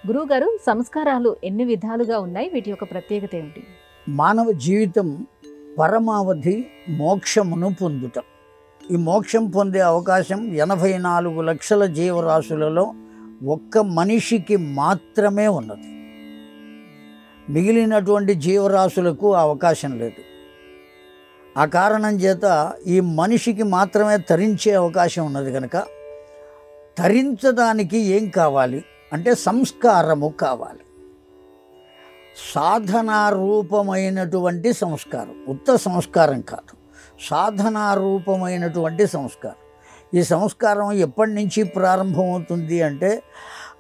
గురువుగారు, సంస్కారాలు ఎన్ని విధాలుగా ఉన్నాయి? వీటి యొక్క ప్రత్యేకత ఏమిటి? మానవ జీవితం పరమావధి మోక్షమును పొందుట. ఈ మోక్షం పొందే అవకాశం 84 లక్షల జీవరాశులలో ఒక్క మనిషికి మాత్రమే ఉన్నది. మిగిలినటువంటి జీవరాశులకు అవకాశం లేదు. ఆ కారణం చేత ఈ మనిషికి మాత్రమే తరించే అవకాశం ఉన్నది కనుక తరించడానికి ఏం కావాలి అంటే సంస్కారము కావాలి. సాధనారూపమైనటువంటి సంస్కారం, ఉత్త సంస్కారం కాదు, సాధనారూపమైనటువంటి సంస్కారం. ఈ సంస్కారం ఎప్పటి నుంచి ప్రారంభమవుతుంది అంటే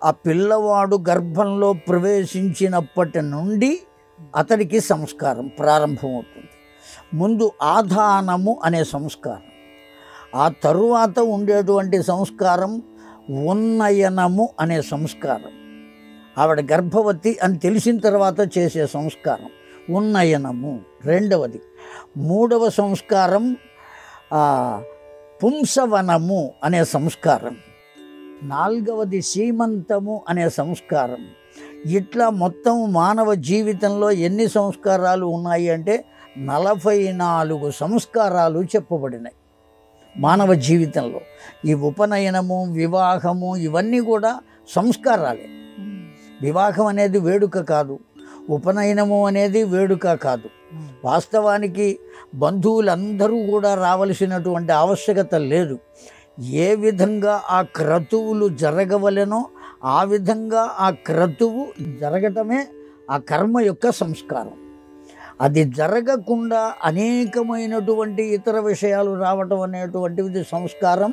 ఆ పిల్లవాడు గర్భంలో ప్రవేశించినప్పటి నుండి అతడికి సంస్కారం ప్రారంభమవుతుంది. ముందు ఆధానము అనే సంస్కారం, ఆ తరువాత ఉండేటువంటి సంస్కారం ఉన్నయనము అనే సంస్కారం. ఆవిడ గర్భవతి అని తెలిసిన తర్వాత చేసే సంస్కారం ఉన్నయనము రెండవది. మూడవ సంస్కారం పుంసవనము అనే సంస్కారం. నాలుగవది సీమంతము అనే సంస్కారం. ఇట్లా మొత్తం మానవ జీవితంలో ఎన్ని సంస్కారాలు ఉన్నాయి అంటే 44 సంస్కారాలు చెప్పబడినాయి మానవ జీవితంలో. ఈ ఉపనయనము, వివాహము ఇవన్నీ కూడా సంస్కారాలే. వివాహం అనేది వేడుక కాదు, ఉపనయనము అనేది వేడుక కాదు. వాస్తవానికి బంధువులందరూ కూడా రావలసినటువంటి ఆవశ్యకత లేదు. ఏ విధంగా ఆ క్రతువులు జరగవలెనో ఆ విధంగా ఆ క్రతువు జరగటమే ఆ కర్మ యొక్క సంస్కారం. అది జరగకుండా అనేకమైనటువంటి ఇతర విషయాలు రావటం అనేటువంటిది సంస్కారం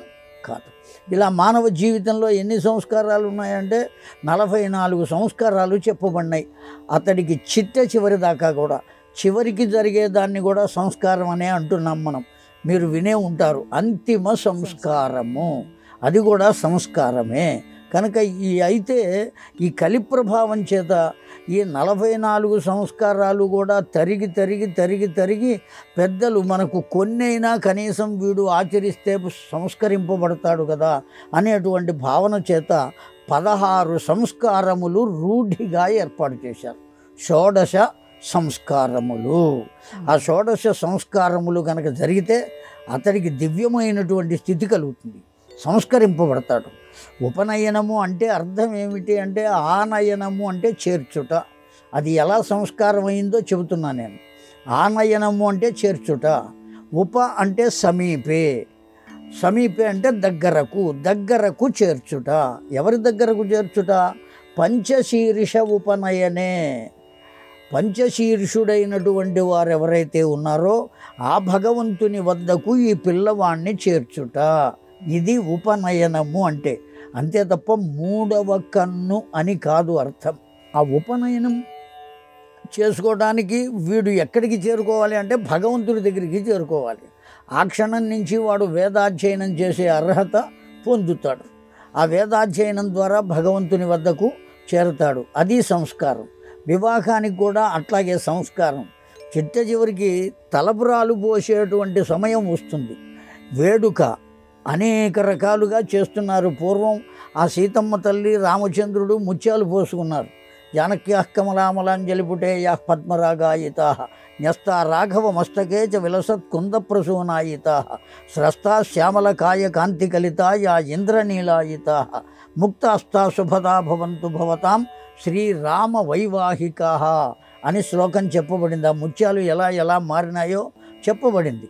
కాదు. ఇలా మానవ జీవితంలో ఎన్ని సంస్కారాలు ఉన్నాయంటే 44 సంస్కారాలు చెప్పబడినాయి. అతడికి చివరి దాకా కూడా, చివరికి జరిగేదాన్ని కూడా సంస్కారం అనే అంటున్నాం మనం. మీరు వినే ఉంటారు అంతిమ సంస్కారము, అది కూడా సంస్కారమే. కనుక అయితే ఈ కలి ప్రభావం చేత ఈ 44 సంస్కారాలు కూడా తరిగి పెద్దలు మనకు కొన్నైనా కనీసం వీడు ఆచరిస్తే సంస్కరింపబడతాడు కదా అనేటువంటి భావన చేత 16 సంస్కారములు రూఢిగా ఏర్పాటు చేశారు. షోడశ సంస్కారములు. ఆ షోడశ సంస్కారములు కనుక జరిగితే అతడికి దివ్యమైనటువంటి స్థితి కలుగుతుంది, సంస్కరింపబడతాడు. ఉపనయనము అంటే అర్థం ఏమిటి అంటే ఆనయనము అంటే చేర్చుట. అది ఎలా సంస్కారం అయిందో చెబుతున్నా నేను. ఆనయనము అంటే చేర్చుట, ఉప అంటే సమీపే, సమీపే అంటే దగ్గరకు చేర్చుట. ఎవరి దగ్గరకు చేర్చుట? పంచశీర్ష ఉపనయనే. పంచశీర్షుడైనటువంటి వారు ఎవరైతే ఉన్నారో ఆ భగవంతుని వద్దకు ఈ పిల్లవాణ్ణి చేర్చుట, ఇది ఉపనయనము అంటే. అంతే తప్ప మూడవ కన్ను అని కాదు అర్థం. ఆ ఉపనయనం చేసుకోవడానికి వీడు ఎక్కడికి చేరుకోవాలి అంటే భగవంతుడి దగ్గరికి చేరుకోవాలి. ఆ క్షణం నుంచి వాడు వేదాధ్యయనం చేసే అర్హత పొందుతాడు. ఆ వేదాధ్యయనం ద్వారా భగవంతుని వద్దకు చేరుతాడు. అది సంస్కారం. వివాహానికి కూడా అట్లాగే సంస్కారం. చివరికి తలపురాలు పోసేటువంటి సమయం వస్తుంది. వేడుక అనేక రకాలుగా చేస్తున్నారు. పూర్వం ఆ సీతమ్మ తల్లి, రామచంద్రుడు ముత్యాలు పోసుకున్నారు. జానక్యాః కమలామలాంజలిపుటేయాః పద్మరాగాయితాః న్యస్తా రాఘవ మస్తకే చ విలసత్ కుందప్రసూనాయితాః స్రస్తా శ్యామలకాయ కాంతికలితా యా ఇంద్రనీలాయితాః ముక్తాస్తా శుభదా భవంతు భవతాం శ్రీరామ వైవాహికాః అని శ్లోకం చెప్పబడింది. ఆ ముత్యాలు ఎలా మారినాయో చెప్పబడింది.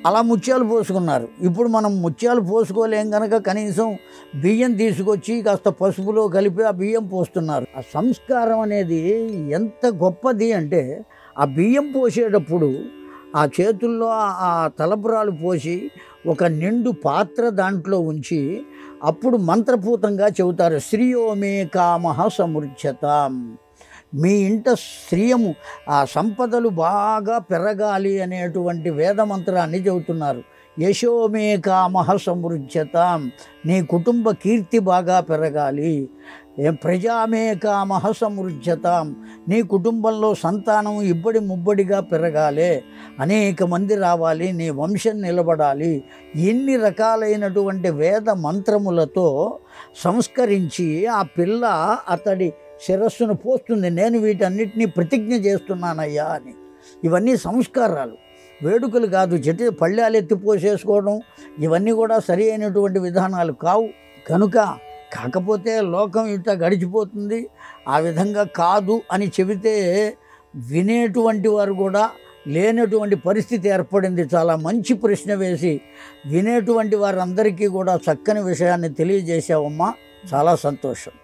అలా ముత్యాలు పోసుకున్నారు. ఇప్పుడు మనం ముత్యాలు పోసుకోలేం కనుక కనీసం బియ్యం తీసుకొచ్చి కాస్త పసుపులో కలిపి ఆ బియ్యం పోస్తున్నారు. ఆ సంస్కారం అనేది ఎంత గొప్పది అంటే ఆ బియ్యం పోసేటప్పుడు ఆ చేతుల్లో ఆ తలపురాలు పోసి ఒక నిండు పాత్ర దాంట్లో ఉంచి అప్పుడు మంత్రపూతంగా చెబుతారు, శ్రియోమే కామః సమృజ్యతాం. మీ ఇంట శ్రియము, ఆ సంపదలు బాగా పెరగాలి అనేటువంటి వేదమంత్రాన్ని చెబుతున్నారు. యశోమే కామః సమృజ్యతాం, నీ కుటుంబ కీర్తి బాగా పెరగాలి. ప్రజామే కామః సమృజ్యతాం, నీ కుటుంబంలో సంతానం ఇబ్బడి ముబ్బడిగా పెరగాలి, అనేక మంది రావాలి, నీ వంశం నిలబడాలి. ఎన్ని రకాలైనటువంటి వేద మంత్రములతో సంస్కరించి ఆ పిల్ల అతడి శిరస్సును పోస్తుంది. నేను వీటన్నిటినీ ప్రతిజ్ఞ చేస్తున్నానయ్యా అని. ఇవన్నీ సంస్కారాలు, వేడుకలు కాదు. పళ్ళాలు ఎత్తిపోసేసుకోవడం ఇవన్నీ కూడా సరి అయినటువంటి విధానాలు కావు. కనుక కాకపోతే లోకం ఇట్ట గడిచిపోతుంది, ఆ విధంగా కాదు అని చెబితే వినేటువంటి వారు కూడా లేనటువంటి పరిస్థితి ఏర్పడింది. చాలా మంచి ప్రశ్న వేసి వినేటువంటి వారందరికీ కూడా చక్కని విషయాన్ని తెలియజేశావమ్మా. చాలా సంతోషం.